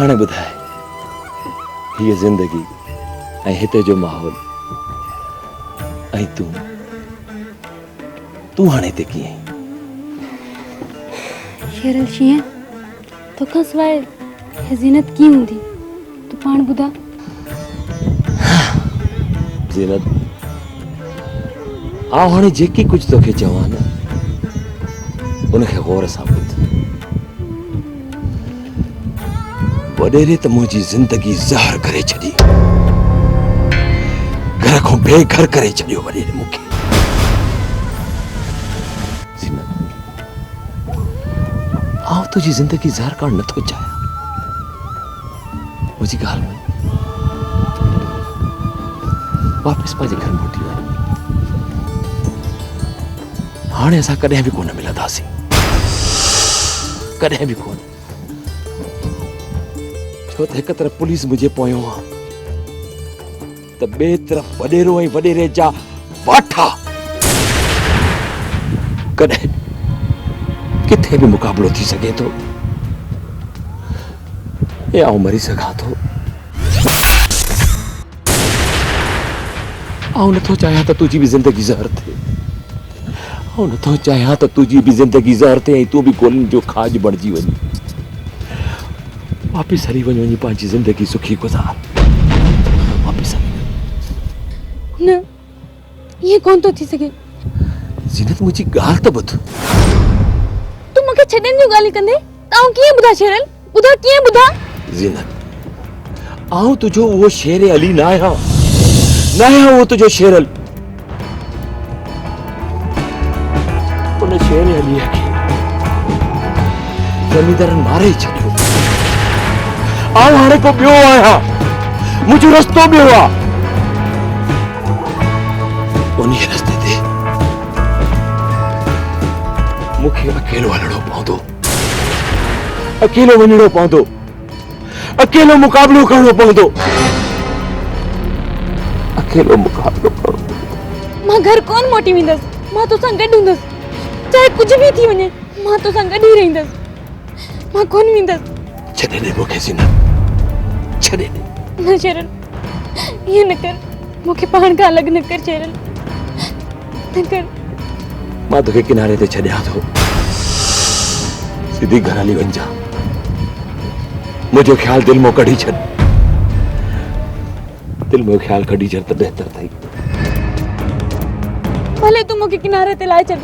हाणे बुधाए ये जिंदगी ऐं हिते जो माहौल ऐं तू हाणे ते कीअं शेरल शीअं तोखां सवाइ ज़ीनत कीअं हूंदी तू पाण ॿुधा ज़ीनत आ हाणे जेकी कुछ तोखे चवां न उनखे गौर सां ॿुध वॾेरे त मुंहिंजी ज़िंदगी ज़हर करे छॾी घर खां बेघर करे छॾियो वॾेरे मूंखे आउं तुझी ज़िंदगी ज़हर करणु नथो चाहियां मुंहिंजी ॻाल्हि में वापसि पंहिंजे घर मोटी वञ हाणे असां कॾहिं बि कोन मिलंदासीं कॾहिं बि कोन छो त हिकु तरफ़ पुलिस मुंहिंजे पोयों आहे त ॿिए तरफ़ वॾेरो ऐं वॾेरे जा वाठा कॾहिं किथे भी मुकाबलो थी सके तो या मरी सघां थो आउं नथो चाहियां त तुंहिंजी बि ज़िंदगी ज़हर थिए आउं नथो चाहियां त तुंहिंजी बि ज़िंदगी ज़हर थिए ऐं तूं बि गोलियुनि जो खाज बणिजी वञी वापसि हली वञ वञी पंहिंजी ज़िंदगी सुखी गुज़ार वापसि हली न ये कोन तो थी सके ज़ीनत मुंहिंजी ॻाल्हि त ॿुध तू मूंखे छॾण जो ॻाल्हि कंदे तां कीअं ॿुधा शेरल ॿुधा कीअं ॿुधा ज़ीनत आउं तुझो वो शेर अली ना आया वो तुझो शेरल उन शेर अली खे ज़मींदारन मारे छॾियो आउं हाणे को ॿियो आहियां मुंहिंजो रस्तो ॿियो आहे उन रस्ते ते मूंखे अकेलो हलणो पवंदो अकेलो वञणो पवंदो अकेलो मुकाबलो करणो पवंदो अकेलो मुकाबलो करणो मां घर कोन मोटी वेंदसि मां तोसां गॾु हूंदसि चाहे कुछ भी थी वञे मां तोसां गॾु ई रहंदसि मां कोन वेंदसि छॾे ॾे मूंखे ज़ीनत छॾे ॾे न शेरल ये न कर मूंखे पाण खां अलॻि न कर शेरल न कर मां तोखे किनारे ते छॾियां थो सीधी घर हली वञ जा मुंहिंजो ख़्याल दिल मां कढी छॾ दिल में ख़्याल कढी छॾ त बहितर थई भले तू मूंखे किनारे ते लाए छॾ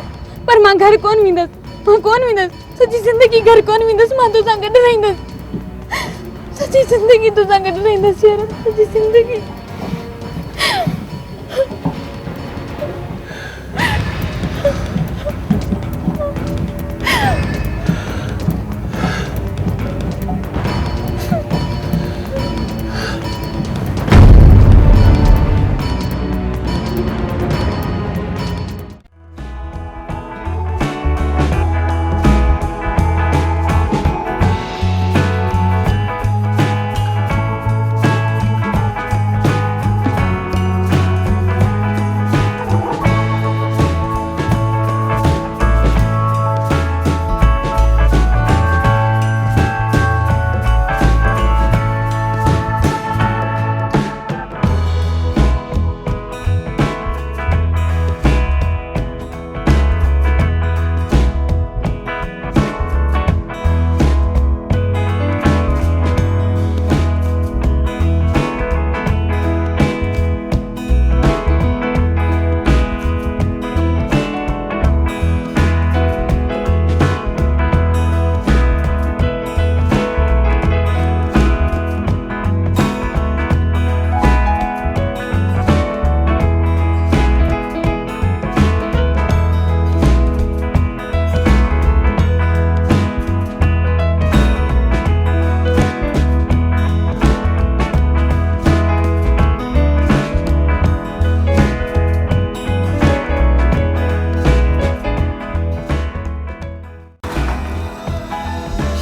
पर मां घर कोन वेंदसि सॼी ज़िंदगी घर कोन वेंदसि मां तोसां गॾु रहंदसि सॼी ज़िंदगी तोसां गॾु रहंदसि शेरल सॼी ज़िंदगी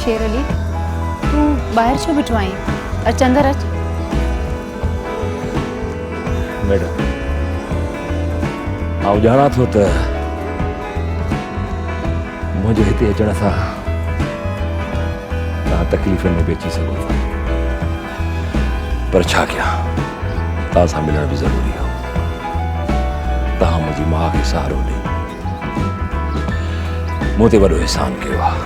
शेर अली तू बाहर छो बिठवाई अच अंदर अच मैडम आउं ॼाणा थो त मुंहिंजे हिते अचण सां तव्हां तकलीफ़ुनि में बि अची सघो था पर छा कयां तव्हां सां मिलण बि ज़रूरी हो। तव्हां मुंहिंजी माउ खे सहारो ॾेई मूं ते वॾो एहसान कयो आहे।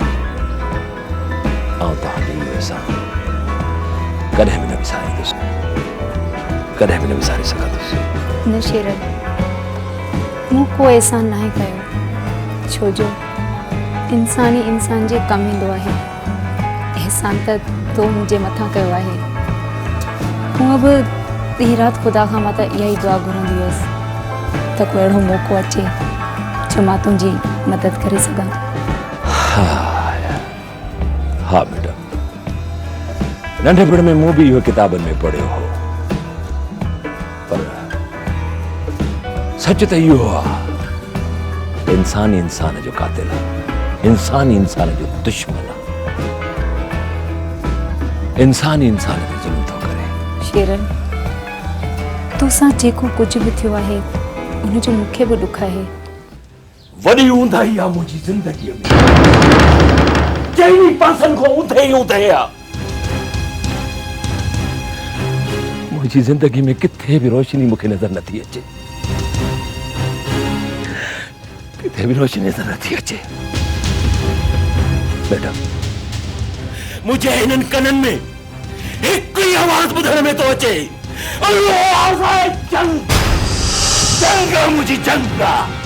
तव्हांजो इहो एहसान कॾहिं बि न विसारींदुसि, कॾहिं बि न विसारे सघंदुसि। न शेरन, मूं को एहसान नाहे कयो, छो जो इंसान ई इंसान जे कमु ईंदो आहे। एहसान त तो मुंहिंजे मथां कयो आहे। हूअं बि ॾींहुं राति ख़ुदा खां मां त इहा ई दुआ घुरंदी हुअसि त को अहिड़ो मौक़ो अचे जो मां तुंहिंजी मदद करे सघां। हा बेटा, नंढपण में मूं बि इहो किताबनि में पढ़ियो हो, पर सच त इहो आहे इंसान इंसान जो कातिल आहे, इंसान इंसान जो दुश्मन आहे, इंसान इंसान जो ज़ुल्म थो करे। शेरन, तोसां जेको कुझु बि थियो आहे उनजो मूंखे बि ॾुख आहे। वॾी ऊंदाही आहे मुंहिंजी ज़िंदगीअ में, चइनी पासनि खां ऊंधे ई ऊंधे आहे। मुंहिंजी ज़िंदगी में किथे बि रोशनी मूंखे नज़र नथी अचे, किथे बि रोशनी नज़र नथी अचे। बेटा, मुझे हिननि कननि में हिकु ई आवाज़ ॿुधण में थो अचे, आवाज़ आहे जंग, जंग आहे मुंहिंजी जंग आहे।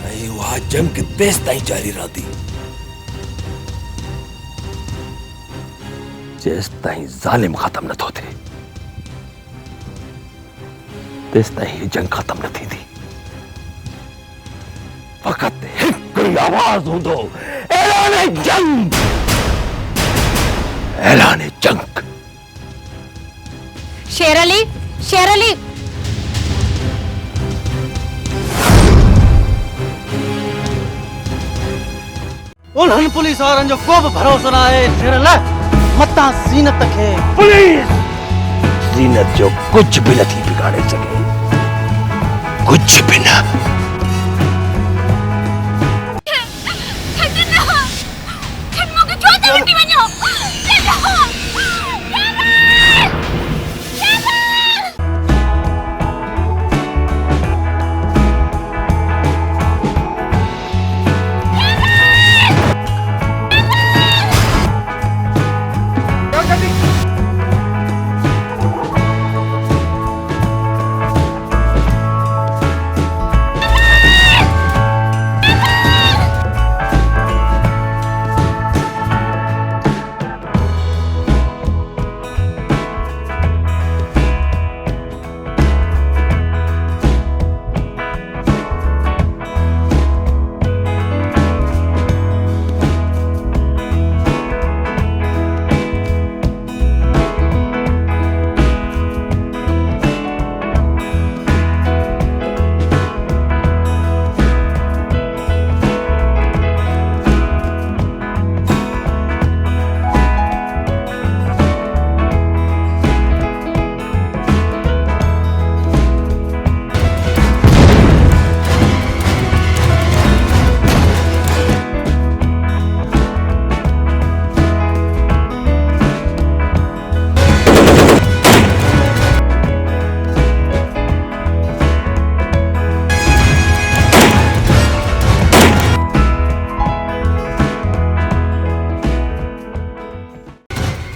ऐं उहा जंग तेसि ताईं जारी रहंदी जेसि ताईं ज़ालिम ख़तम नथो थिए, तेसि ताईं हीअ जंग ख़तम न थींदी। फ़क़ति हिकु ई आवाज़ हूंदो, ऐलान जंग, ऐलान जंग। शेर अली, शेर अली, उन्हनि पुलिस वारनि जो को बि भरोसो न आहे। शेर लाइ मतां ज़ीनत खे पुलिस ज़ीनत जो कुछ भी नथी बिगाड़े सके, कुछ भी न।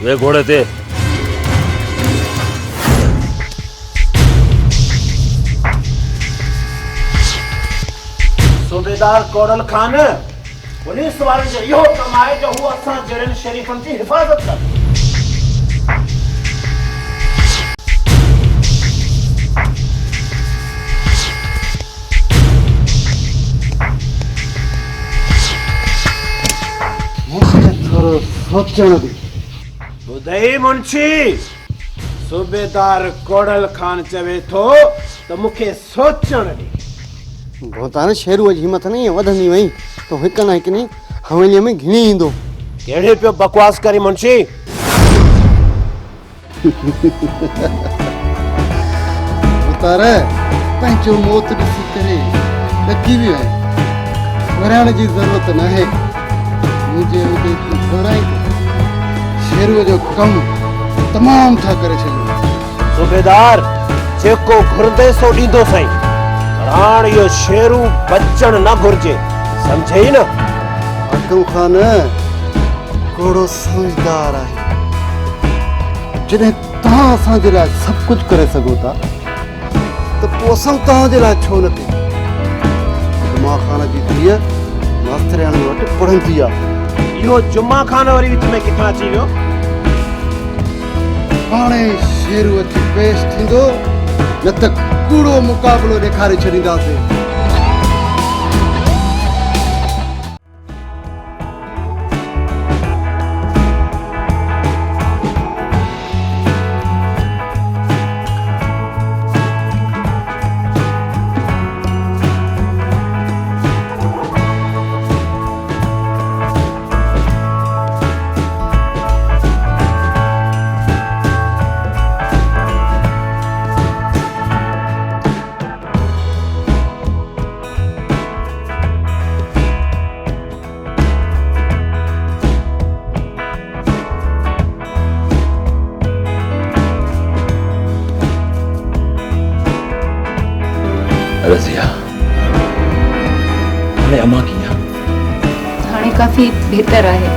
वे घोड़े थे सूबेदार कोडल खान पुलिस वारनि जो इहो कमु आहे जो हू असां जहिड़नि शरीफ़नि जी हिफ़ाज़त कनि। मूंखे थोरो सोचण ॾे। ॿुधई मुंशी, सूबेदार कोडल खान चवे थो त मूंखे सोचण ॾे। भोतान शेरूअ जी हिमत नहीं वधंदी वई तो हिक न हिक नी हवेलीअ में घिणी ईंदो। कहिड़े पियो बकवास करे मुंशी? भोतार पंहिंजो मौत ॾिसी करे ॾकी वियो आहे। घबराइण जी ज़रूरत न आहे। मुंहिंजे उते तूं घबराई शेरूअ जो कमु तमाम था करे छॾियो। सूबेदार जेको घुरंदे सो ॾींदो साईं, हाणे इहो शेरू बचण न घुर्जे, सम्झई न? हाकिम खान घोड़ो समझदार आहे। जॾहिं तव्हां असांजे लाइ सभु कुझु करे सघो था त पोइ असां तव्हांजे लाइ छो न कयूं? जुमा खान जी धीअ मास्तरियाणी वटि पढ़ंदी आहे। इहो जुमा खान वरी विच में किथां अची वियो? हाणे शेरू अची पेश थींदो, न त कूड़ो मुक़ाबिलो ॾेखारे छॾींदासीं। रज़िया, हाणे अम्मा कीअं? हाणे काफ़ी बहितर आहे।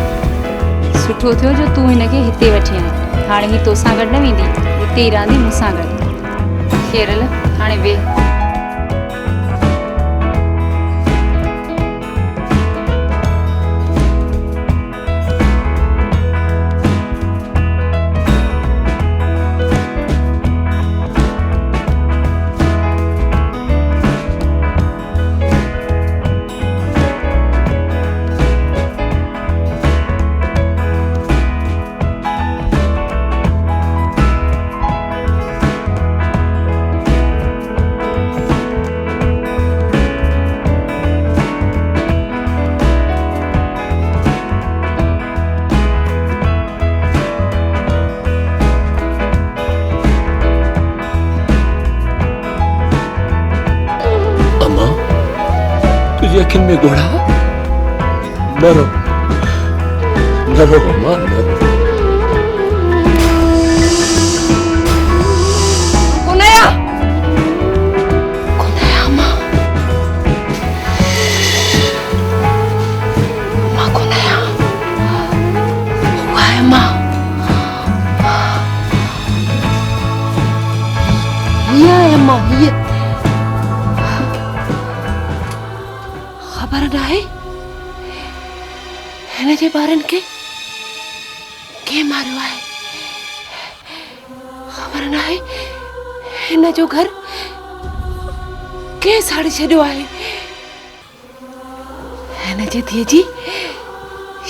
सुठो थियो जो तूं हिनखे हिते वठी आई। हाणे ही तोसां गॾु न वेंदी, हिते ई रहंदी मूंसां गॾु। खेरल हाणे वेह। अखिन में घोड़ा न रो अम्मा, न रो। कुनैया अम्मा, कुनैया हुआ है अम्मा। ये है अम्मा, ये खबर न आहे हिन जे ॿारनि खे के मारियो आहे? खबर न आहे हिन जो घर के साड़ी छॾियो आहे? हिन जे धीअ जी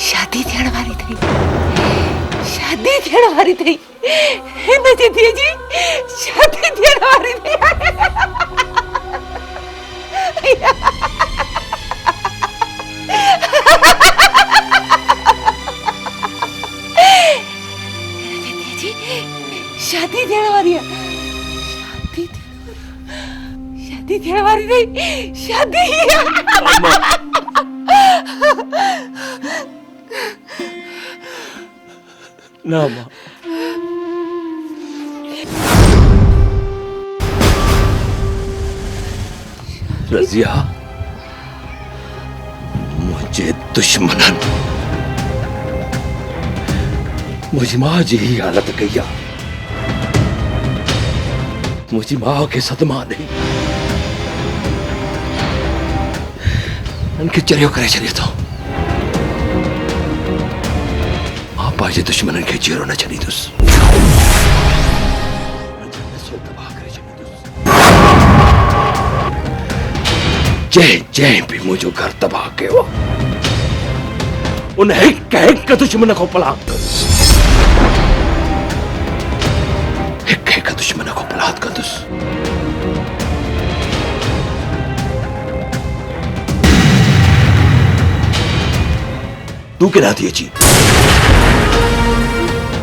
शादी थियण वारी अथई, शादी थियण वारी अथई। हिन जे धीअ जी शादी थियण वारी अथई। शादी थियण वारी आहे, शादी थियण वारी नहीं, शादी। ना मां, रज़िया मुझे दुश्मनन मुझी मां जी ही हालत कई आहे। मुझी मां के सदमा नहीं उनके चरियो करे छॾियो थो। मां पंहिंजे दुश्मननि खे जीरो न छॾींदुसि, जंहिं भी मुझो घर तबाह कयो उन हिक दुश्मन को पलाक कंदुसि, हिक दुश्मन को पलाक कंदुसि। तू केॾां थी अची?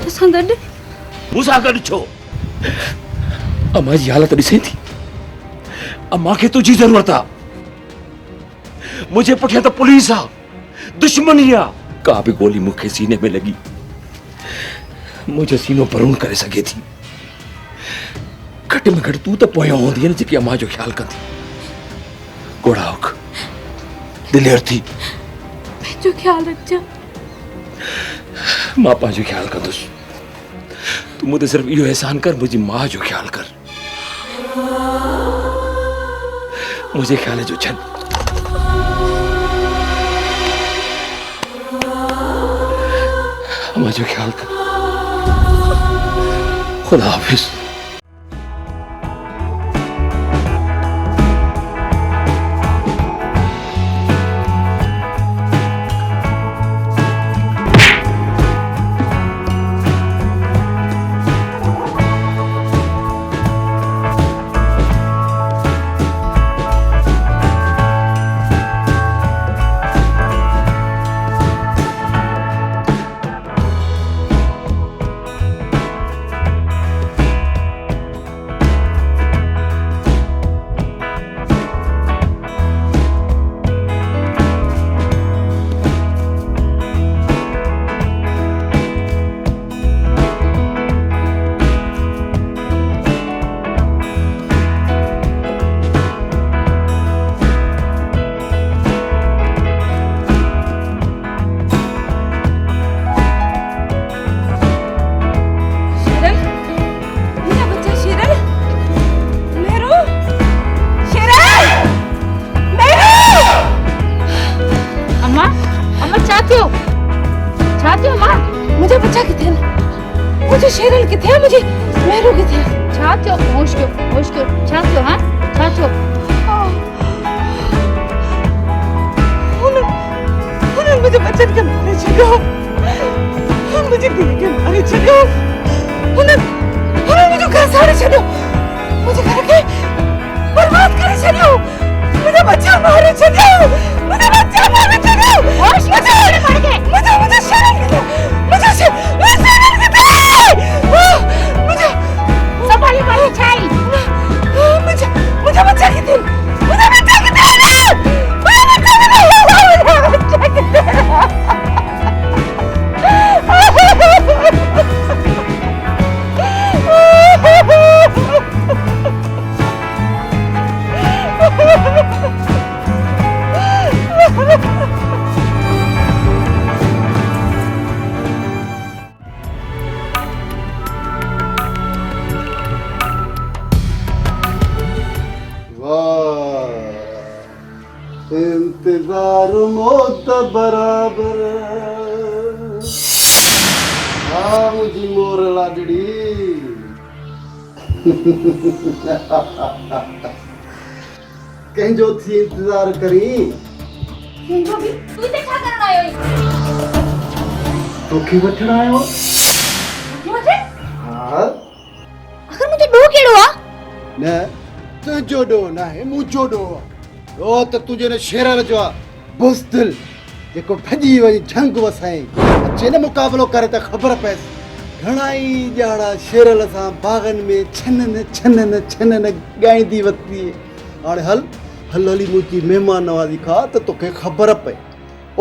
तोसां गॾु? मूंसां गॾु छो? अम्मा जी हालत ॾिसे थी, अम्मा खे तुझी ज़रूरत आहे। मुझे पुठियां त पुलिस आहे, दुश्मनी आहे। का भी गोली मुखे सीने में लगी मुझे सीनो परून करे सके थी। घट में घट तू तो पोया होंदी न जेकी अम्मा जो ख्याल कंदी। गोड़ा होक दिलेर थी जो ख्याल रखजा। मां पांजो ख्याल कंदुस। तू मुझे सिर्फ यो एहसान कर मुझी मां जो ख्याल कर। मुझे ख्याल है जो छन अम्मा जो ख्याल कर। खुदा हाफिज। शेरल किथे मुझे मेरू किथे छा थियो होश क्यों छा थियो हां छा थियो उन्होंने मुझे बचत के मारे छड़ो मुझे दिल के मारे छड़ो उन्होंने मुझे घर सारे छड़ो मुझे घर के बर्बाद करे छड़ो मुझे बच्चा मारे छड़ो मुझे बच्चा मारे छड़ो होश मुझे पड़ गए मुझे शेरल किथे मुझे संभाली मारी छाई मुझे बच्चा किथे मुझे बच्चा किथे इंतजार मौत बराबर हाँ मुझी मोर लाडड़ी कहीं जो थी इंतजार करी जो भी तू इते छा करन आयो तो की वठण आयो मुझे हाँ अगर मुझे डो केड़ो आ न तुझो डो ना है मुझो डो ओ तो तुझे ने शेरल जो बुज़दिल जेको भजी वई जंग वसाई अचे न मुकाबलो करे त खबर पए घणाई ॼाणा शेरल सां बागन में छनन गाईंदी वती हाणे हल हली मुंहिंजी महिमान नवाज़ी खा त तोखे ख़बर पए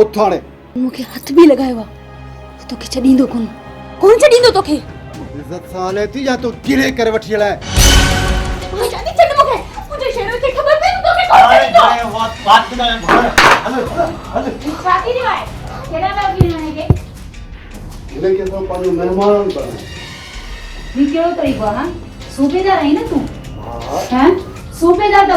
उथ हाणे मूंखे हथ बि लॻायो आहे तोखे छॾींदो कोन छॾींदो तोखे इज़त सां हले थी या तूं किरे करे वठी हलाए मां जानी छॾ मूंखे मुंहिंजे शेरो खे ख़बर पए तोखे कोन छॾींदो बात न हल छाती दी भाई केड़ा में अभी नहीं के हिन खे असां पंहिंजो महिमान बणायो नी केड़ो तरीको हां सूबेदार है ना तू हां सूबेदार तो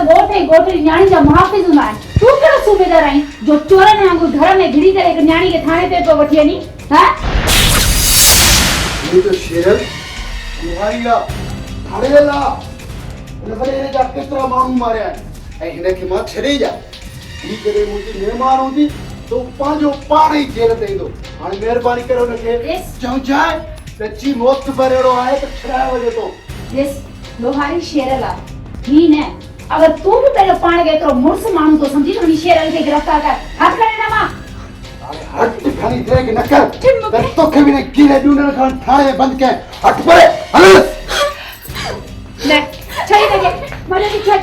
गोठे न्याणी जा मुहाफिज हुंदा आहिनि तू केड़ो सूबेदार आहीं जो चोरन वांगुरु घर में घिरी करे एक न्याणी के थाने ते तो वठी वञी हां ये तो शेरल मुहाइया थाड़ेला इन भले इन जा केतिरा माण्हू मारिया आहिनि ऐं हिन खे मां छॾे जा ही करे मुंहिंजी महिमान हूंदी तो पंहिंजो पाण ई जेल ते ईंदो हाणे महिरबानी करे हुनखे चवजाए सची मौत भरेड़ो आहे त छॾाए वञे थो दिस लोहारी शेरला ही ने अगर तू भी पहले पाण के तो मुर्स मानू तो समझी तो शेरल के गिरफ्तार कर हाथ करे ना मां अरे हट खाली दे के न कर तोखे भी ने कीड़े ढूंढण खां थाणे बंद के हट परे हल ले छड़ी दे मरे की छड़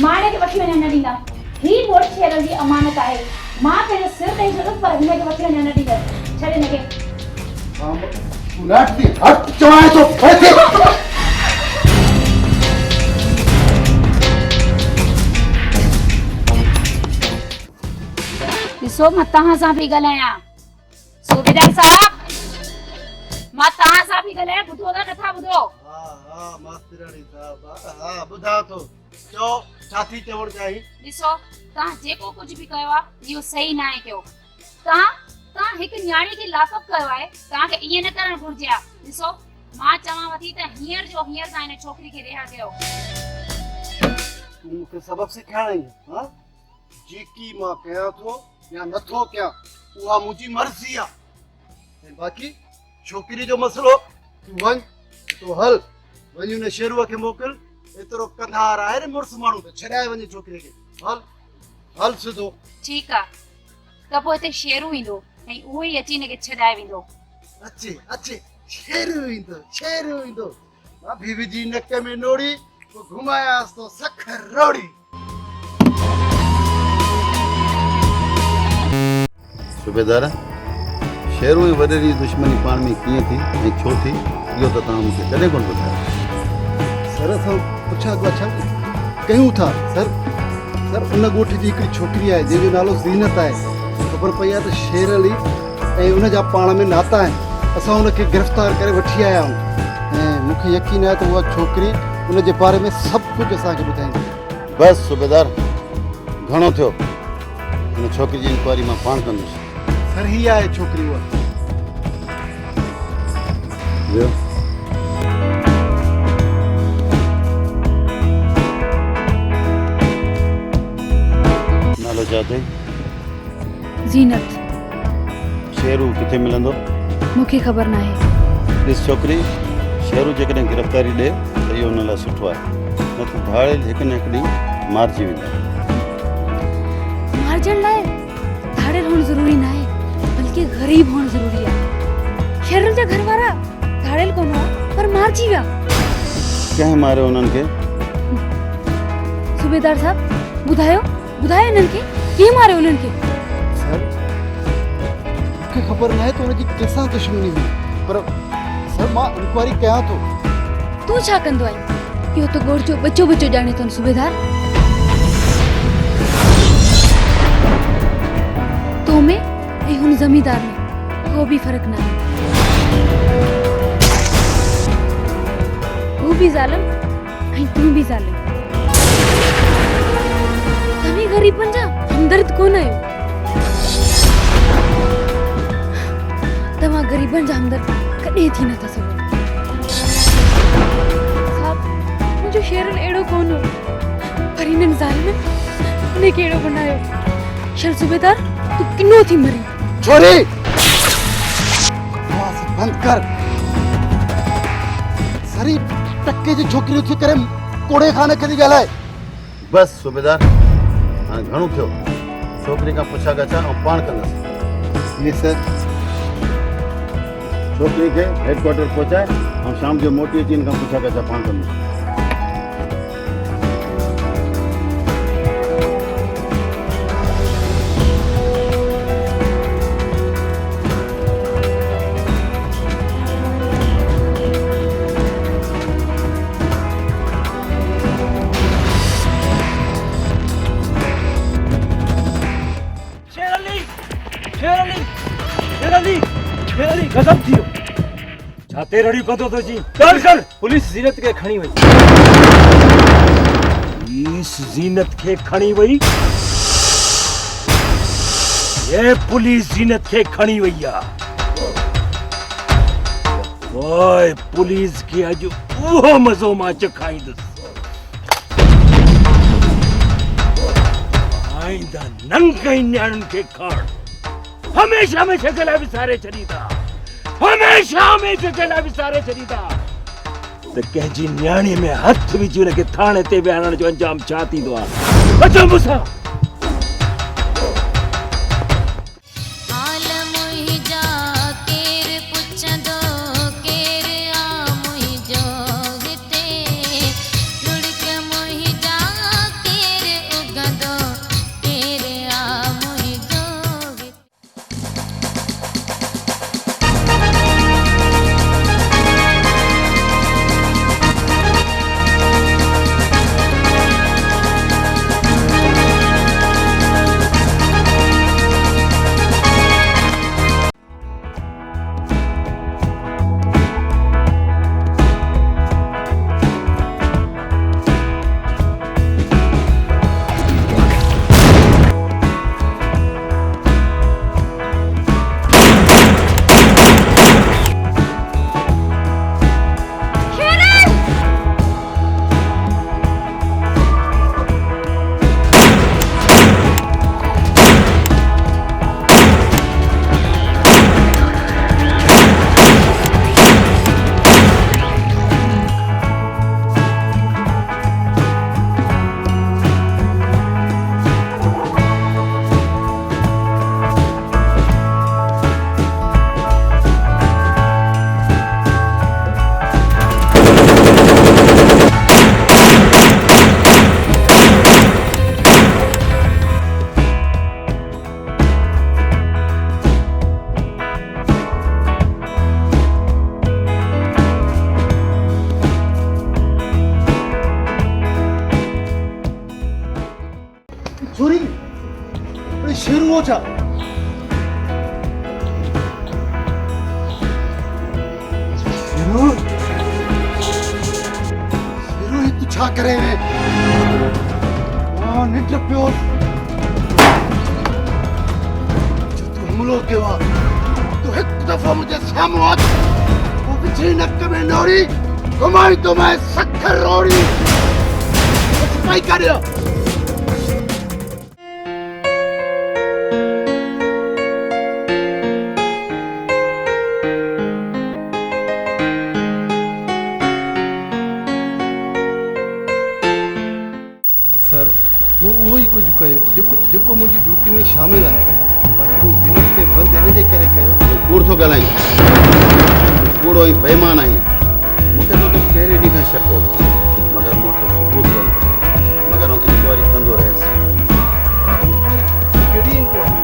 मारे के वठी वने न दींदा ही वोट शेरल जी अमानत आहे मां तेरे सिर ते जरूरत पर हिन के वठी वने न दींदा छड़े ने के तू नाटती हट चवाए तो पैसे ॾिसो मां तव्हां सां पई ॻाल्हायां सूबेदार साहब मां तव्हां सां पई ॻाल्हायां ॿुधो था नथा ॿुधो हा मास्टराणी साहब हा ॿुधा थो चओ छा थी चवण चाहिए ॾिसो तव्हां जेको कुझु बि कयो आहे इहो सही न आहे कयो तव्हां हिकु न्याणी खे लॉकअप कयो आहे तव्हांखे ईअं न करणु घुरिजे हा ॾिसो मां चवांव थी त हींअर जो हींअर तव्हां हिन छोकिरी खे रिहा कयो तूं मूंखे सबक सिखाइण हा जेकी मां कयां थो या नथो कयां उहा मुंहिंजी मर्ज़ी आहे ऐं बाक़ी छोकिरी जो मसलो तूं वञ तो हल वञ उन शेरूअ खे मोकिल एतिरो कंधार आहे न मुड़ुस माण्हू त छॾाए वञे छोकिरे खे हल हल सिधो ठीकु आहे त पोइ हिते शेरू ईंदो ऐं उहो ई अची हिनखे छॾाए वेंदो अचे अचे शेरू ईंदो मां भी विझी नक में नोड़ी पोइ घुमायांसि तो सख रोड़ी सूबेदार शेरू ऐं वॾेरी दुश्मनी पाण में कीअं थी ऐं छो थी इहो त तव्हां मूंखे कॾहिं कोन ॿुधायो सर असां पुछा छा कयूं था सर उन ॻोठ जी हिकिड़ी छोकिरी आहे जंहिंजो नालो ज़ीनत आहे ख़बर पई आहे त शेर अली ऐं उन जा पाण में नाता आहिनि असां उनखे गिरफ़्तार करे वठी आया आहियूं ऐं मूंखे यकीन आहे त उहा छोकिरी उन जे बारे में सभु कुझु असांखे ॿुधाईंदी बसि सूबेदार घणो थियो उन छोकिरी जी इंक्वायरी मां पाण कंदुसि सर ही आहे छोकिरी उहा ॿियो नालो छा अथई ज़ीनत शेरू किथे मिलंदो मूंखे ख़बर न आहे ॾिस छोकिरी शेरू जेकॾहिं गिरफ़्तारी ॾे त इहो हुन लाइ सुठो आहे न त भाड़ियल हिकु न हिकु ॾींहुं मारिजी वेंदा मारजण लाइ धाड़ियल हुअणु ज़रूरी न आहे बल्कि ग़रीब हुअणु ज़रूरी आहे शेरुनि जा घर वारा धाड़ियल कोन हुआ पर मारजी विया कंहिं मारियो उन्हनि खे सूबेदार साहब ॿुधायो हिननि खे कीअं मारियो उन्हनि खे सर मूंखे ख़बर न आहे त हुनजी कंहिंसां दुश्मनी हुई पर सर मां इंक्वायरी कयां थो तूं छा कंदो आहीं इहो त ॻोठ जो बचो ॼाणे थो सूबेदार तो में ऐं हुन ज़मींदार में को बि फ़र्क़ु न आहे हू बि ज़ालिम ऐं तूं बि ज़ालिम तव्हां ग़रीबनि जा हमदर्द कोन आहियो तव्हां ग़रीबनि जा हमदर्द कॾहिं थी नथा सघो साहब मुंहिंजो शेरल अहिड़ो कोन हो पर हिननि ज़ालिमनि हुनखे अहिड़ो बनायो शल सूबेदार तू किनो थी मरी छोरी बकवास बंद कर सरी टक्के जी छोकिरी थी करे कोड़े खाने करी ॻाल्हाए बस सूबेदार हाणे घणो थियो छोकिरी खां पुछा गछा ऐं पाण कंदसि ये सर छोकिरी खे हेडक्वार्टर पहुचाए ऐं शाम जो मोटी अची हिन खां पुछा गछा पाण कंदुसि गजब थियो छाते रड़ियूं कंदो तो जी कर पुलिस ज़ीनत खे खणी वई पुलिस ज़ीनत खे खणी वई ये पुलिस ज़ीनत खे खणी वई आहे ओए पुलिस खे अॼु उहो मज़ो मां चखाईंदुसि आईंदा नंगई न्याणियुनि खे खण हमेशा हमेशा के लाइ विसारे छॾींदा हमेशा हमेशा के लाइ विसारे छॾींदा त कंहिंजी न्याणी में हथ विझी हुनखे थाणे ते विहारण जो अंजाम छा थींदो आहे अचो मूंसां छा शेरू शेरू ही तू छा करे है निट पियो जो तू हमलो कयो तो एक दफा मुझे सामो आ वो बिछी नक में नोड़ी घुमाई तो मैं सखर रोड़ी भाई करियो सर वो वही कुछ कयो जेको मुझी ड्यूटी में शामिल है बाकी मु ज़िंदगी के बंद देने जे करे कयो कूड़ थो ॻाल्हाई कूड़ो ई बेईमान आहीं मूंखे तो पहिरें ॾींहं खां शक हो मगर मूं वटि सबूत कोन मगर आउं इंक्वायरी कंदो रहियसि केड़ी इंक्वायरी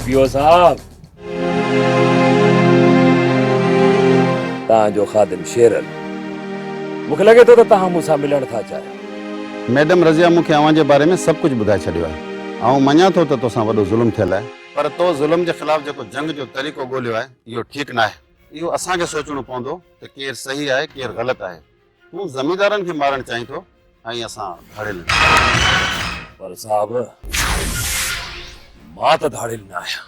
पीओ साहब जो खादिम शेरल मुझे लगे तो तहां मूंसां मिलण था चाहे मैडम रज़िया मूंखे अव्हां जे बारे में सब कुछ ॿुधाए छॾियो आहे ऐं मञा थो त तोसां वॾो ज़ुल्म थियल आहे पर तो ज़ुल्म जे ख़िलाफ़ जेको जंग जो तरीक़ो ॻोल्हियो आहे इहो ठीकु न आहे इहो असांखे सोचणो पवंदो त केरु सही आहे केरु ग़लति आहे तूं ज़मींदारनि खे मारणु चाहीं थो ऐं असां धाड़ियल पर साहब मां त धाड़ियल न आहियां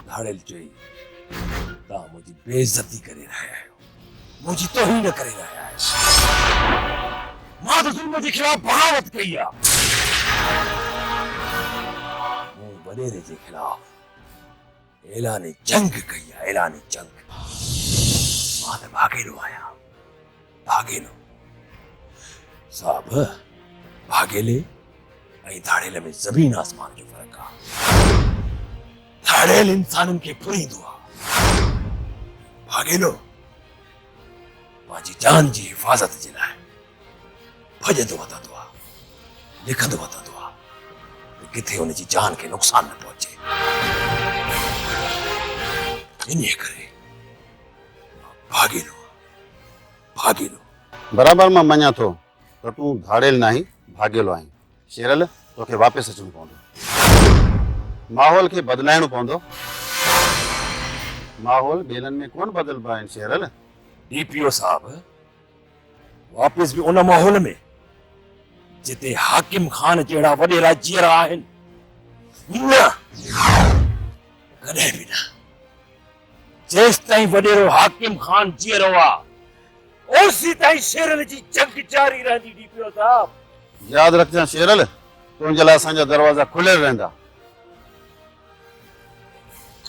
धाड़ियल चई तव्हां मुंहिंजी बेइज्जती करे रहिया आहियो मुंहिंजी तौहीन करे रहिया आहियो मां त ज़ुल्म जे ख़िलाफ़ बगावत कई आहे मूं वॾेरे जे ख़िलाफ़ ऐलान जंग कई आहे ऐलान जंग मां त भागेलो आहियां भागेलो साहब भागेले ऐं धाड़ेल में ज़मीन आसमान जो फ़र्क़ु आहे धाड़ेल इंसाननि खे फुरींदो आहे भागेलो पंहिंजी जान जी हिफ़ाज़त जे लाइ भॼंदो वधंदो आहे लिखंदो वधंदो आहे त किथे हुनजी जान खे नुक़सान न पहुचे इन्हीअ करे भागेलो भागेलो बराबरि मां मञा थो त तूं धाड़ेल न आहीं भागेलो आहीं शेरल तोखे वापसि अचणो पवंदो माहौल खे बदिलाइणो पवंदो माहौल ॿेलनि में कोन बदिलबा आहिनि शेरल डीपीओ साहब वापस भी उन माहौल में जिते हाकिम खान जड़ा वडेरा जीअर आहिनि न कॾहिं बि न जेस ताईं वडेरो हाकिम खान जीअरो आहे ओसी ताईं शेरन जी जंग जारी रहंदी डीपीओ साहब। याद रखजां शेरल, तुंहिंजे लाइ असांजा दरवाजा खुलियल रहंदा।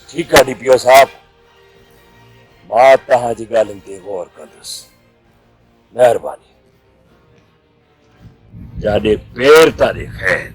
ठीकु आहे डीपीओ साहब, मां तव्हांजी ॻाल्हियुनि ते गौर कंदुसि। महिरबानी। जाॾे पेर तारे खैर।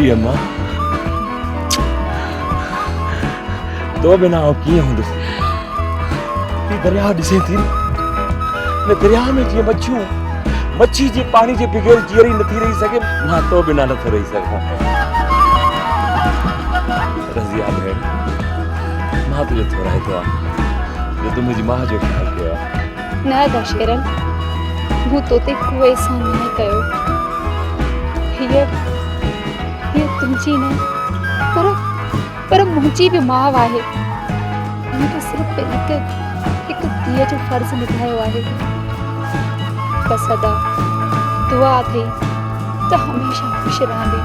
अम्मा तो बिना कीअं हूंदुसि दरिया ॾिसे थी न दरिया में जीअं मच्छी जे पानी जे बगैर जीअरी नथी रही सघे मां तो बिना नथो रही सघां। रज़िया भेण मां तुझे थोराए थो जो तूं मुंहिंजी माउ जो ख्यालु कयो आहे। न दशहरन मूं तोते को एहसान न कयो। ये तुंहिंजी न पर मुंहिंजी बि माउ आहे। मूंखे सिर्फ़ु हिकु धीअ जो फर्ज़ निभायो आहे। बसि अदा दुआ अथई त हमेशह ख़ुशि रहंदे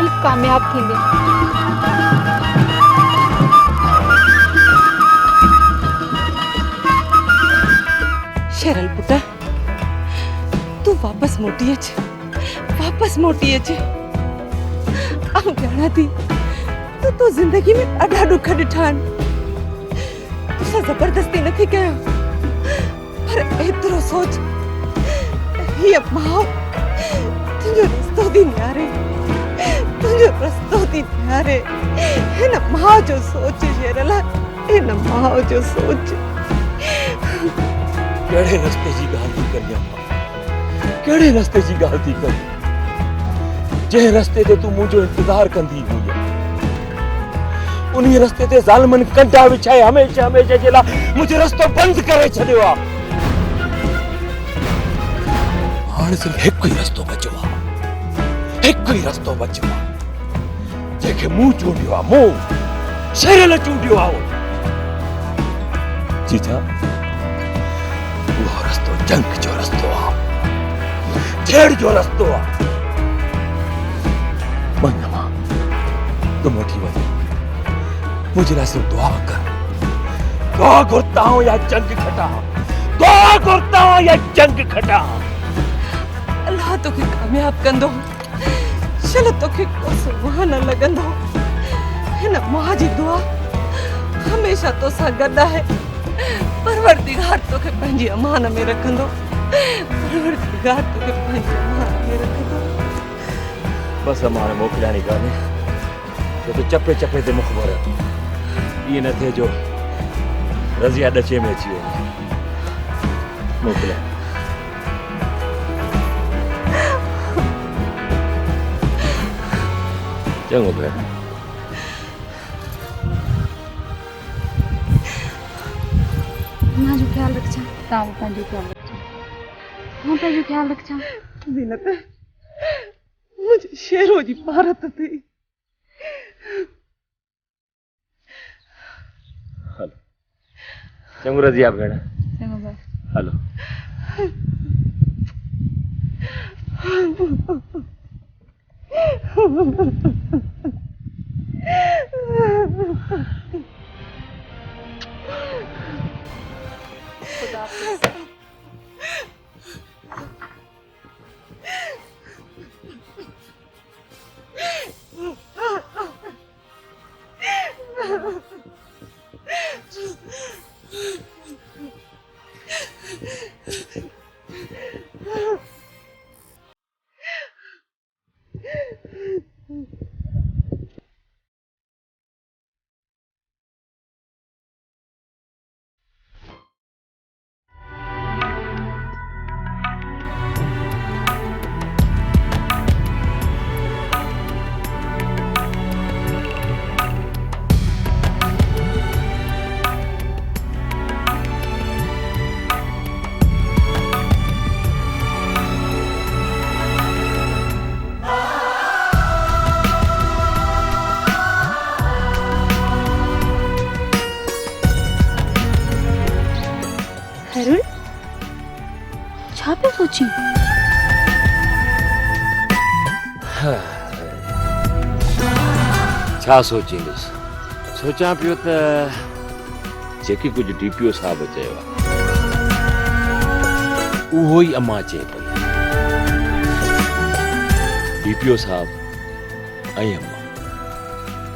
ऐं कामयाब थींदे। शेरल पुटा तू वापस मोटी अच। आऊं ॼाणा थी तू जिंदगी में ॾाढा ॾुख ॾिठा आहिनि। तुसां ज़बरदस्ती नथी कयो पर एतिरो सोच हीअ माउ तुंहिंजो रस्तो थी निहारे। हिन माउ जो सोच शेरल, हिन माउ जो सोच। कहिड़े रस्ते जी ॻाल्हि थी करी अम्मा, कहिड़े रस्ते जी ॻाल्हि थी करी जंहिं रस्ते ते तूं मुंहिंजो इंतज़ार कंदी हुई उन रस्ते ते ज़ालिमनि कंटा विछाए हमेशह जे लाइ मुंहिंजो रस्तो बंदि करे छॾियो आहे। हाणे सिर्फ़ु हिकु ई रस्तो बचियो आहे जंहिंखे मूं चूंडियो आहे, मूं शेरल चूंडियो आहे। जीजा उहो रस्तो जंग जो रस्तो आहे, छेड़ जो रस्तो आहे। वञ मां तुम वठी वञ, मुझे लाइ सिर्फ दुआ घुरता हूं या जंग खटा। अल्लाह तोखे कामयाब कंदो, चल तोखे को सुभान न लॻंदो। हिन मां जी दुआ हमेशा तोसां गॾु आहे। परवरदिगार तोखे पंहिंजी अमान में रखंदो। परवरदिगार तोखे पंहिंजी अमान बस हमारे मोकिलानी काने जो तो चप्पे चप्पे ते मुखबर ये न थे जो रज़िया डचे में अची वञे मोकिलिया चङो भेण मां जो ख्याल रखजा ताऊ पंहिंजो ख्याल रखजा मां पंहिंजो ख्याल रखजा ज़ीनत मुझे शेरो जी भारत थी हलो चङो रज़िया भेण चङो भाई हलो खैरुल छा पे सोची छा सोचींदुसि सोचां पियो त जेकी कुझु DPO साहब चयो आहे उहो ई अम्मा चए पई DPO साहब ऐं अम्मा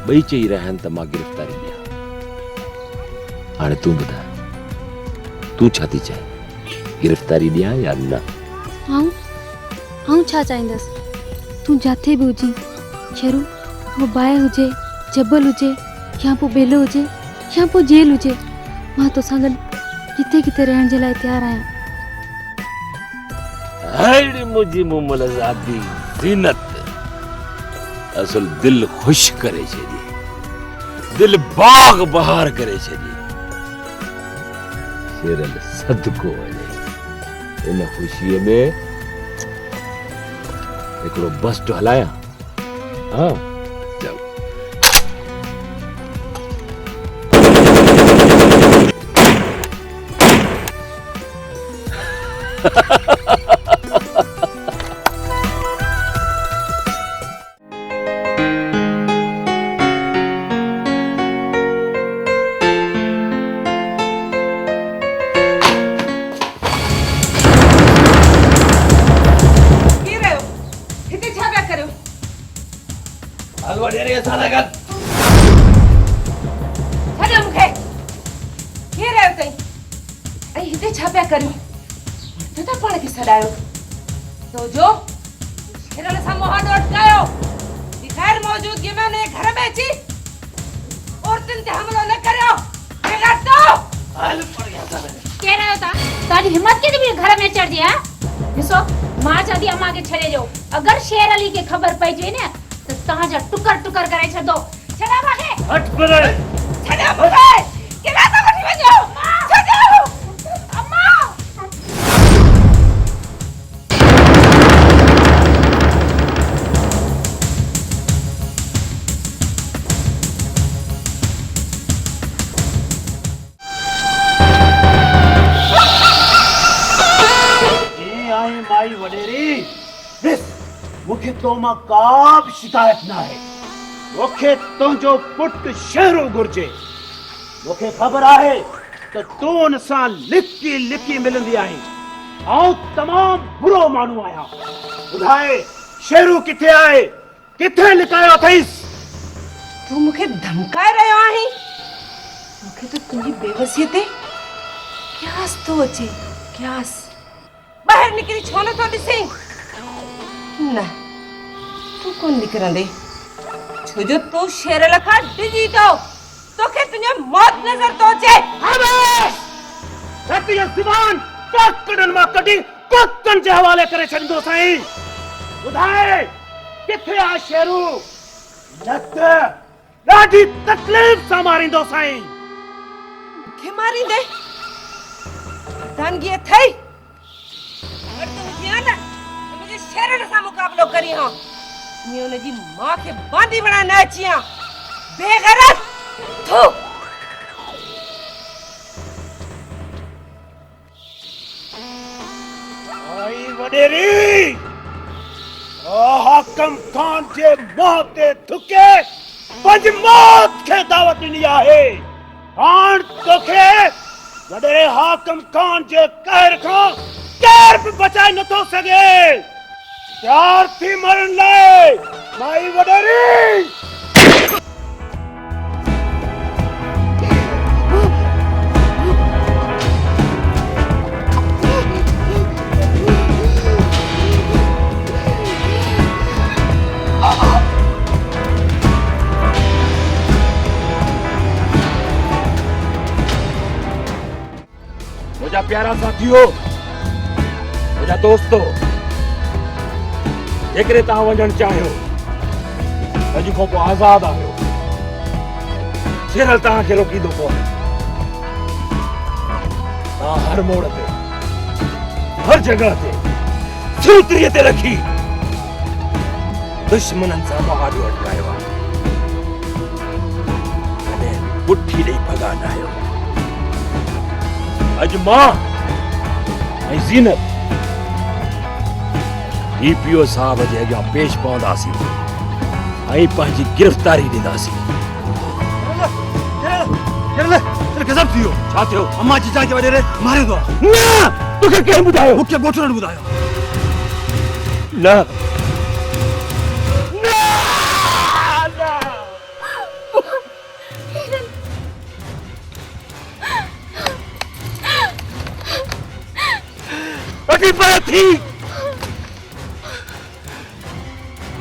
ॿई चई रहिया आहिनि त मां गिरफ़्तारी ॾियां हाणे तूं ॿुधाए तू छा थी चाहे गिरफ्तारी ॾियां या न आऊं छा चाहींदसि तूं जाथे बि हुजी शेरू वो बाहि हुजे जबल हुजे या पोइ बेलो हुजे या पोइ जेल हुजे मां तोसां गॾु किथे किथे रहण जे लाइ तयारु आहियां हाय मुझी मुमल आज़ादी ज़ीनत असल दिल खुश करे छॾी दिल बाग बहार करे छॾी शेरल सदको वञे इन ख़ुशीअ में हिकिड़ो बस्ट हलायां हाँ चल हलवा दे रही है साला गन छॾियो मूंखे केरु आयो अथई ऐं हिते छा पिया करियो तूं त पाण खे सॾायो तो जो शेरल सां मुंहुं अटकायो ख़ैर मौजूदगी में उनजे घर में अची औरतुनि ते हमलो न करियो बेगा तो हल पड़ गया साला केरु आयो तव्हांजी हिम्मत केॾी बि घर में चढ़जी है ॾिसो मां चवंदी अम्मा खे छॾे ॾियो अगरि शेर अली खे ख़बर पइजी वई न त तव्हांजा टुकर टुकर करे छॾंदो छॾा मूंखे हट पर छॾियो मूंखे केॾा था वठी वञो छॾियो अम्मा माई वडेरी ॾिस मूंखे तो मां का बि शिकायत न आहे मूंखे तुंहिंजो पुटु शेरो घुर्जे मूंखे ख़बर आहे त तूं हुन सां लिकी लिकी मिलंदी आहीं आउं तमामु बुरो माण्हू आहियां ॿुधाए शेरू किथे आहे किथे लिकायो अथईसि तूं मूंखे धमकाए रहियो आहीं मूंखे त तुंहिंजी बेवसीअ ते क्यास थो अचे क्यास ॿाहिरि निकिरी छो नथो ॾिसीं न तू कोन निकरंदे छो जो तू शेर लखा डिजी तो के तुझे मौत नजर तो अचे हमेश सत्य ज़ुबान पकड़न मां कढी कुत्तन जे हवाले करे छॾींदो साईं। ॿुधाए किथे आ शेरू? लत ॾाढी तकलीफ़ सां मारींदो साईं। के मारी दे दानगी थई और तू जान मुझे शेर सां मुकाबलो करी हो मैं उन जी मां के बांदी बना न अचिया बेगैरत थू आई वडेरी हाकम खान जे मौत ते थुके पंज मौत के दावत ॾिनी आहे। हाण तोखे वडेरे हाकम खान जे कहर खां केर बि बचाए नथो सघे। तैयार थी मरण लाइ माई वडेरी। मुझा प्यारा साथियों, मुझा दोस्तों, जेकरे तव्हां वञण चाहियो अॼु खां पोइ आज़ाद आहियो। सिरल तव्हांखे रोकींदो कोन्हे। तव्हां हर मोड़ ते हर जगह ते सूत्रीअ ते रखी दुश्मननि सां मुहारियो अटकायो आहे। कॾहिं पुठी ॾेई भॻा न आहियो। अज मां ऐं ज़ीनत डीपीओ साहब जे अॻियां पेश पवंदासीं ऐं पंहिंजी गिरफ़्तारी ॾींदासीं। गज़ब थी वियो। छा थियो? अम्मा जीजा खे वॾेरे मारियो अथव। न तोखे केरु ॿुधायो? मूंखे ॻोठड़नि ॿुधायो। न थी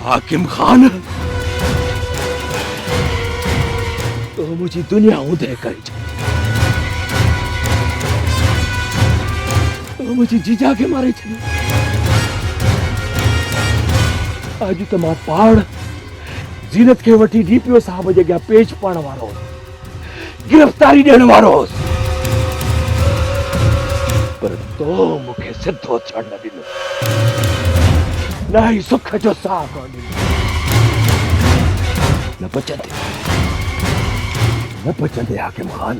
हाकिम खान तो मुझे दुनिया उदय कर तो मुझे जीजा के मारे छे। आज तो मां पहाड़ जीनत के वठी डीपीओ साहब जे अॻियां पेश पाण वारो गिरफ्तारी ॾियण वारो पर तो मुखे सिद्धो छड़ न ॾिनो। न ही सुख जो साह कोन ॾिनो। न पचंदे हाकिम खान।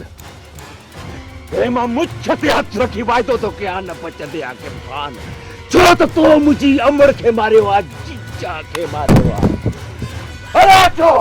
मां मुछ ते हथ रखी वाइदो तो कयां न पचंदे हाकिम खान। छो त तो मुंहिंजी अमर खे मारियो आहे, जीजा खे मारियो आहे। हलो अचो।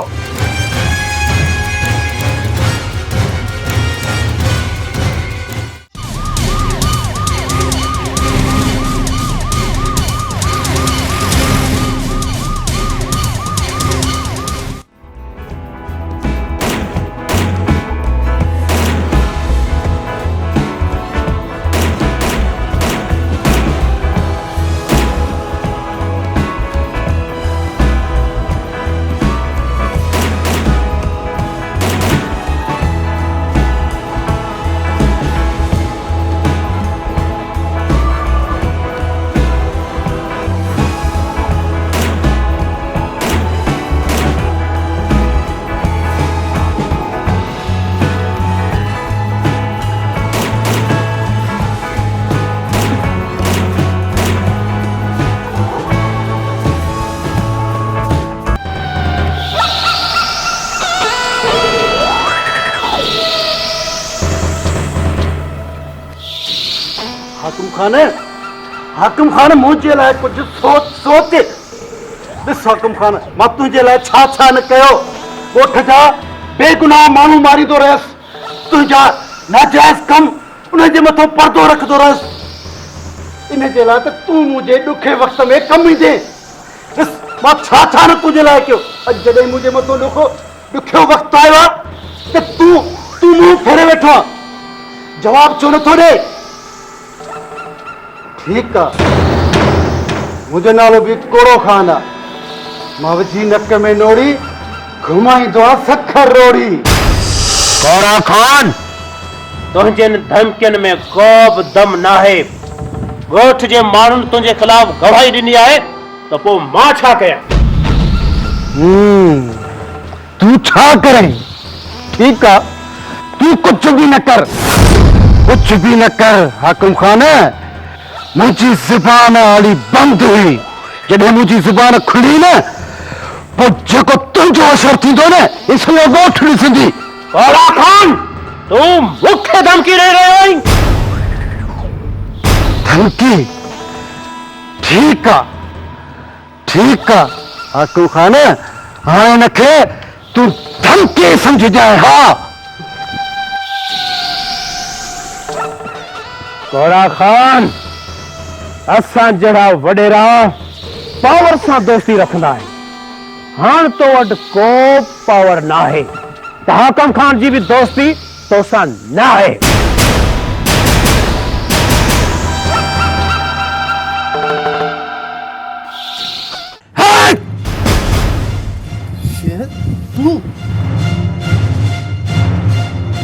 हाकिम खान मुझे लाइ कुछ सोच। ॾिस हाकिम खान मां तुझे लाइ छा छा न कयो। ॻोठ जा बेगुनाह माण्हू मारींदो रहियसि। तुंहिंजा नाजाइज़ कम उन जे मथां पर्दो रखंदो रहियसि। इन जे लाइ त तूं मुंहिंजे ॾुखे वक़्त में कमु ईंदे। ॾिस मां छा छा न तुंहिंजे लाइ कयो। अॼु जॾहिं मुंहिंजे मथां ॾुखियो वक़्तु आयो आहे त तूं मुंहुं फेरे वेठो आहे। जवाब छो नथो ॾे? ठीक है मुझे नालो भी कोड़ो खान आ मां विझी नक में नोड़ी घुमाईंदो आ सखर रोड़ी। कोड़ा खान तुंहिंजनि धमकियुनि में को बि दम नाहे। ॻोठ जे माण्हुनि तुंहिंजे ख़िलाफ़ गवाही ॾिनी आहे त पोइ मां छा कयां? तू छा करें? ठीक है, तू कुछ भी न कर, कुछ भी न कर। हाकिम खान मुझी जुबान वाली बंद हुई, जॾहिं मुझी जुबान खुली न पोइ जेको तुंहिंजो असर थींदो न इसलिए ॻोठ ॾिसंदी। कोड़ा खान तू मूंखे धमकी ॾेई रहियो आहीं? धमकी? ठीक है, ठीक है हाकिम खान, हाँ इनखे तू धमकी समझ जाए। हाँ कोड़ा खान असां जड़ा वडेरा पावर सां दोस्ती रखंदा आहिनि। हाण तो वटि को पावर ना है त हाकिम खान जी भी दोस्ती तो सां ना है।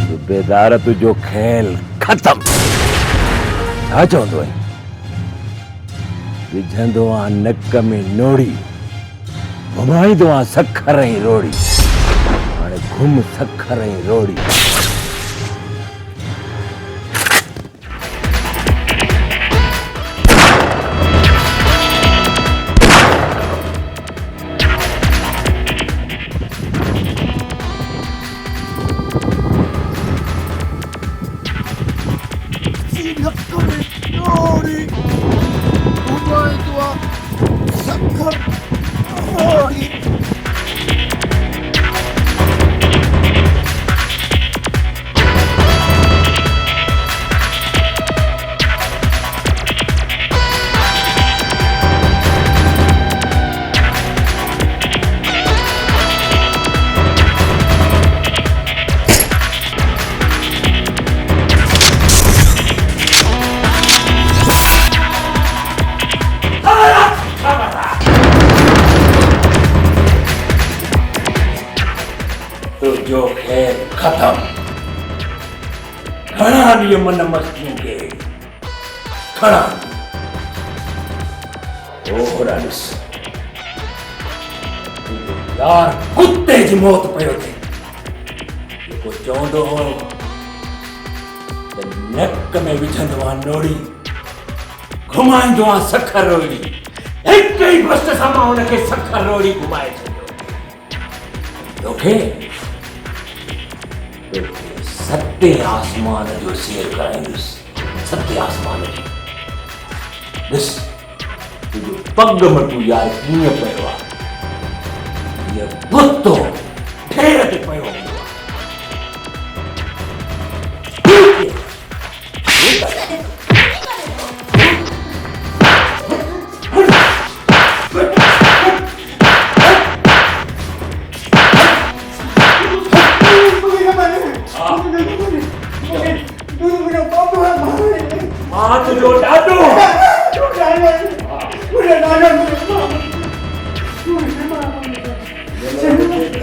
सूबेदार तुझो खेल खत्म। छा चवंदो आहे? विझंदो आ नक में नोड़ी, घुमाईंदो आ सखर ऐं रोड़ी। हाणे घुम सखर ऐं रोड़ी। तुझो खेल खत्म। खड़ा नियम न मस्तियों के खड़ा ओड़ा ॾिस यार कुत्ते जी मौत पियो थे। जेको चवंदो हो त नक में विझंदो आ नोड़ी, घुमाईंदो आ सखर रोड़ी, हिक ई बस सां मां हुनखे सखर रोड़ी घुमाए छॾियो। तोखे सत्ते आसमान जो शेर कराईंदुसि। सत्ते आसमान जो ॾिस तुंहिंजो पग मटू यार कीअं पियो आहे। हीअ कुत्तो फेर ते पियो हूंदो मां तुझो ॾाॾो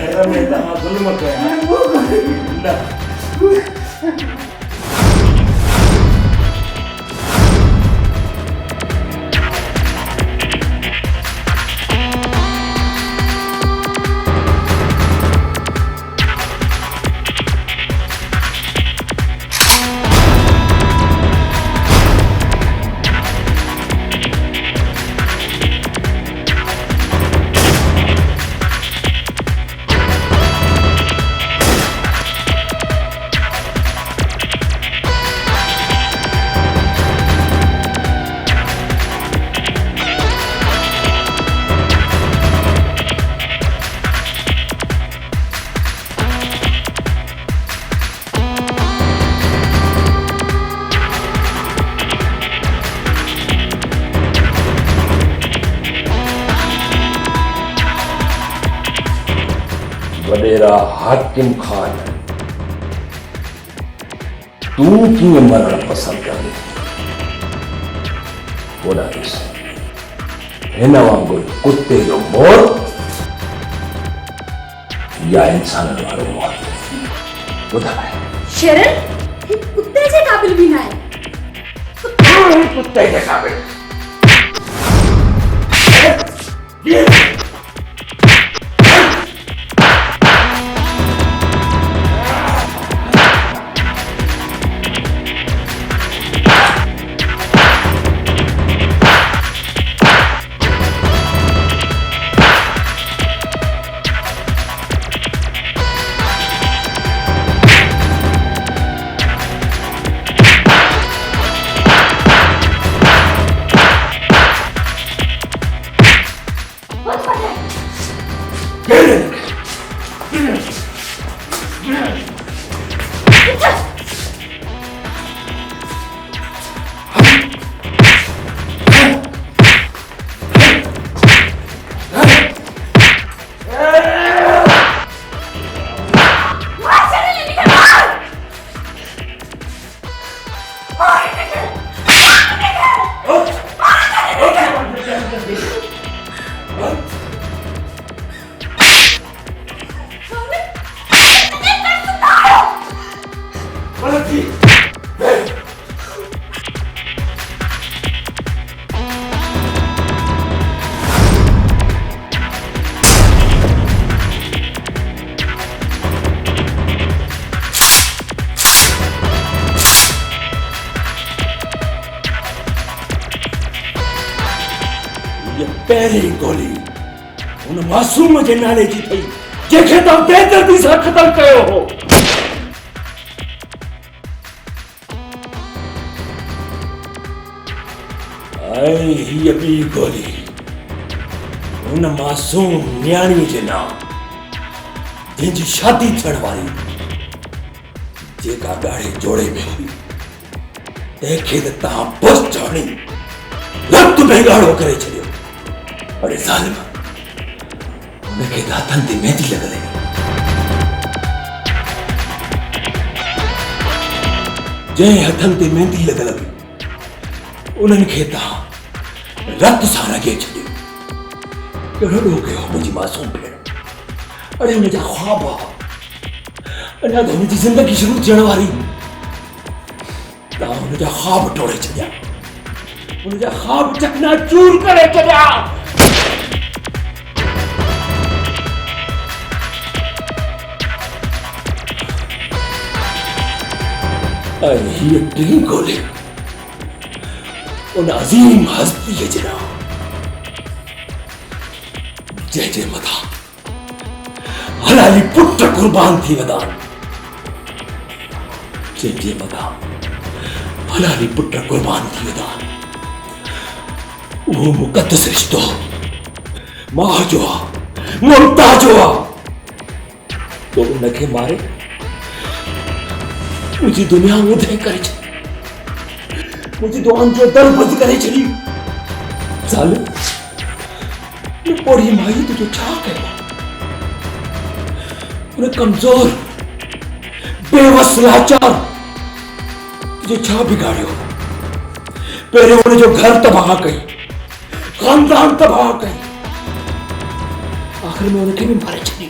घर में तव्हां ज़ुल्म कया। वडेरा हाकिम खान तू कीअं मरण पसंद करे? बोला ॾिस हिन वांगुरु कुत्ते जो मौत या इंसान वारो मौत ॿुधाए। शेरन कुत्ते जे क़ाबिल भी ना है। कुत्ते के क़ाबिल पहली गोली उन मासूम जे नाले जी थई जंहिंखे तव्हां बेदर्दी सां ख़तम कयो हो। ऐं हीअ ॿी गोली उन मासूम न्याणी जे नाम जंहिंजी शादी थियण वारी जेका ॻाढ़े जोड़े में हुई तंहिंखे त तव्हां पोस्ट हणी रत में ॻाढ़ो करे छॾियो। अरे ज़ालिम उनखे त हथनि ते मेहंदी लॻल हुई। जंहिं हथनि ते मेहंदी लॻल हुई उन्हनि खे तव्हां रत सां रगे छॾियो। कहिड़ो ॾोह कयो मुंहिंजी मासूम भेण। अरे हुनजा ख्वाब अञा त हुनजी ज़िंदगी शुरू थियण वारी। तव्हां हुनजा ख्वाब टोड़े छॾिया, हुनजा ख्वाब चकनाचूर करे छॾिया। हीअ टी गोली उन अज़ीम हस्तीअ जे नाम जंहिंजे मथां हलाली पुट कुर्बान थी वञा, जंहिंजे मथां हलाली पुट कुर्बान थी वञा। उहो मुक़दस रिश्तो मां जो आहे, मुमताज जो आहे। तो उनखे मारे मुझी दुनिया उधे करे छॾी, मुझी दुआन जो दर बंद करे छॾी। ज़ालिम पोड़ी माई तुझो छा कयो? उन कमज़ोर बेवस लाचार तुझे छा बिगाड़ियो? पहिरियों उनजो घर तबाह कई, खानदान तबाह कई, आख़िर में उनखे भी मारे छॾी।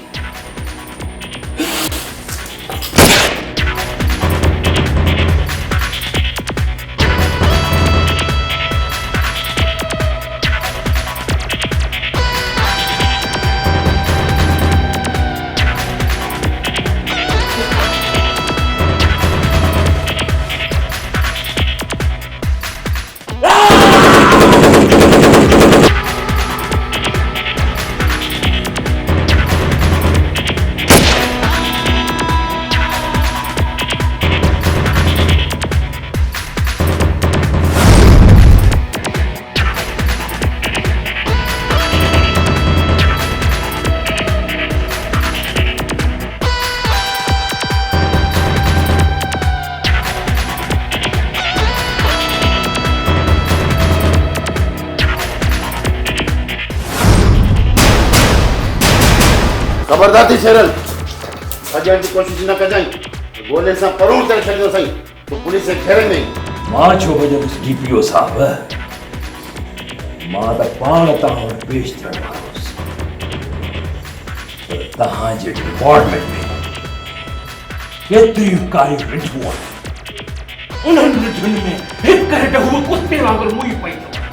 खबरदार थी शेरल, अजण की कोशिश न कजाई। गोले सां परों करे छॾियो सही तो पुलिस जे घेरे में। मां छो वजंदुसि डीपीओ साहब, मां त पाण तव्हां वटि पेश थियण वारो हुउसि, पर तव्हांजे डिपार्टमेंट में केतिरियूं कारियूं रिठूं आहिनि, उन्हनि रिठुनि में हिकु रिठ हूअ कुते वांगुरु मुई पई अथव।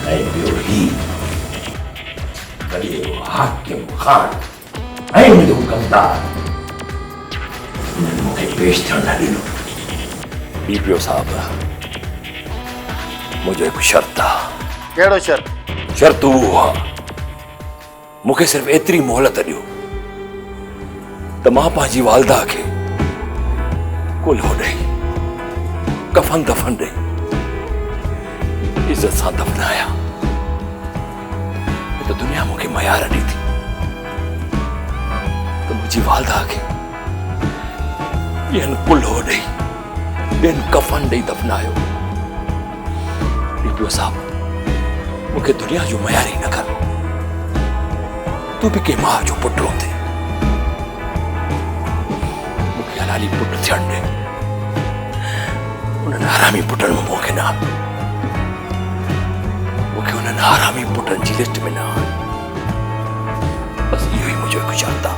ऐं ॿियो ही वॾे हाकिम ख़ान ऐं मुंहिंजो कमदार उन्हनि मूंखे पेश थियण न ॾिनो। डीपीओ साहब, मुझे एक शर्त आहे। कहिड़ो शर्त? शर्त उहो आहे, मूंखे सिर्फ़ एतिरी मोहलत ॾियो त मां पंहिंजी वालदा खे कुल्हो ॾेई, कफन दफन ॾेई, इज़त सां दफ़नाया। त दुनिया मूंखे मयार ॾी थी त मुंहिंजी वालदा खे ॿियनि कुल्हो ॾेई, ॿियनि कफन ॾेई दफ़नायो। डीपीओ साहब, मूंखे दुनिया जो मयारी न कर। तू बि कंहिं माउ जो पुटु हूंदे, मूंखे हलाली पुटु थियण ॾे। उन्हनि हरामी पुटनि में मूंखे न, मूंखे उन्हनि हरामी पुटनि जी लिस्ट में न। बस इहो ई मुंहिंजो हिकु शर्त आहे।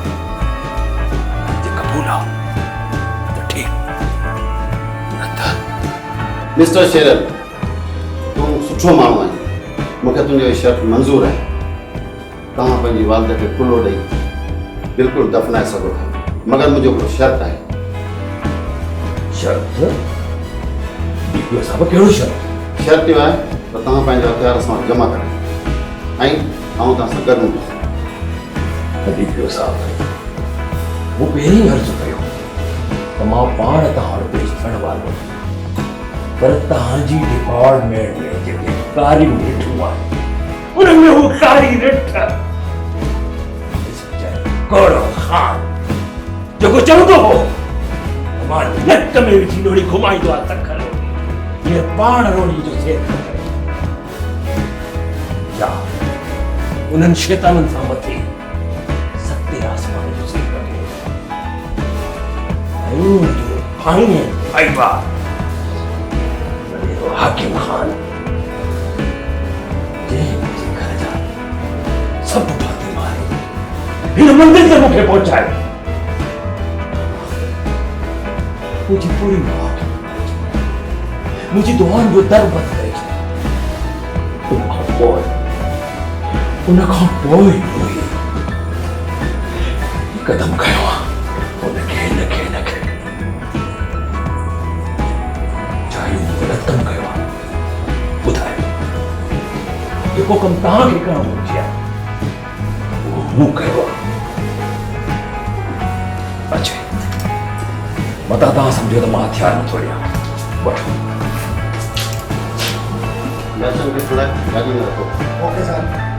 जे क़बूल आहे त ठीकु, न त मिस्टर शेरल, तूं सुठो माण्हू आहीं, मूंखे तुंहिंजो इहा शर्त मंज़ूर आहे। तव्हां पंहिंजी वालद खे कुल्हो ॾेई बिल्कुलु दफ़नाए सघो था, मगर मुंहिंजो हिकिड़ो शर्त आहे। शर्त? डीपीओ साहब, कहिड़ो शर्त? शर्त इहो आहे त तव्हां पंहिंजा हथियार असां वटि जमा करायो ऐं आऊं तव्हां सां गॾु हूंदुसि। डीपीओ साहब, मूं पहिरीं अर्ज़ु कयो त मां पाण तव्हां वटि पेश थियण वारो आहियां, पर तव्हांजी डिपार्टमेंट में जेके कारियूं रिठूं आहिनि, उनमें हू कारी रिठ कौड़ो ख़ान जेको चवंदो हो मां नक में विझी नोड़ी घुमाईंदो आहे तखर रोटी, इहे पाण रोड़ी जो सेठ करे या उन्हनि शैताननि सां मथे सते आसमान जो सेठ करे ऐं जो भाईअ भाईबा वॾे हाकिम ख़ान जंहिं घर जा सभु भाती मारे हिन मंदिर ते मूंखे पहुचायो। मुझे पूरी मां मुझी दुआन जो दर बंद करे छॾियो। उनखां पोइ कदम खयो आहे उनखे चाहियो ग़लति कमु कयो आहे। ॿुधायो, जेको कमु तव्हांखे करणो घुरिजे आहे उहो मूं कयो आहे। अच्छा, मता तव्हां सम्झो त मां हथियार नथो ॾियां, वठो। बैचन खे थोड़ा गाड़ी में रखो। ओके साहब।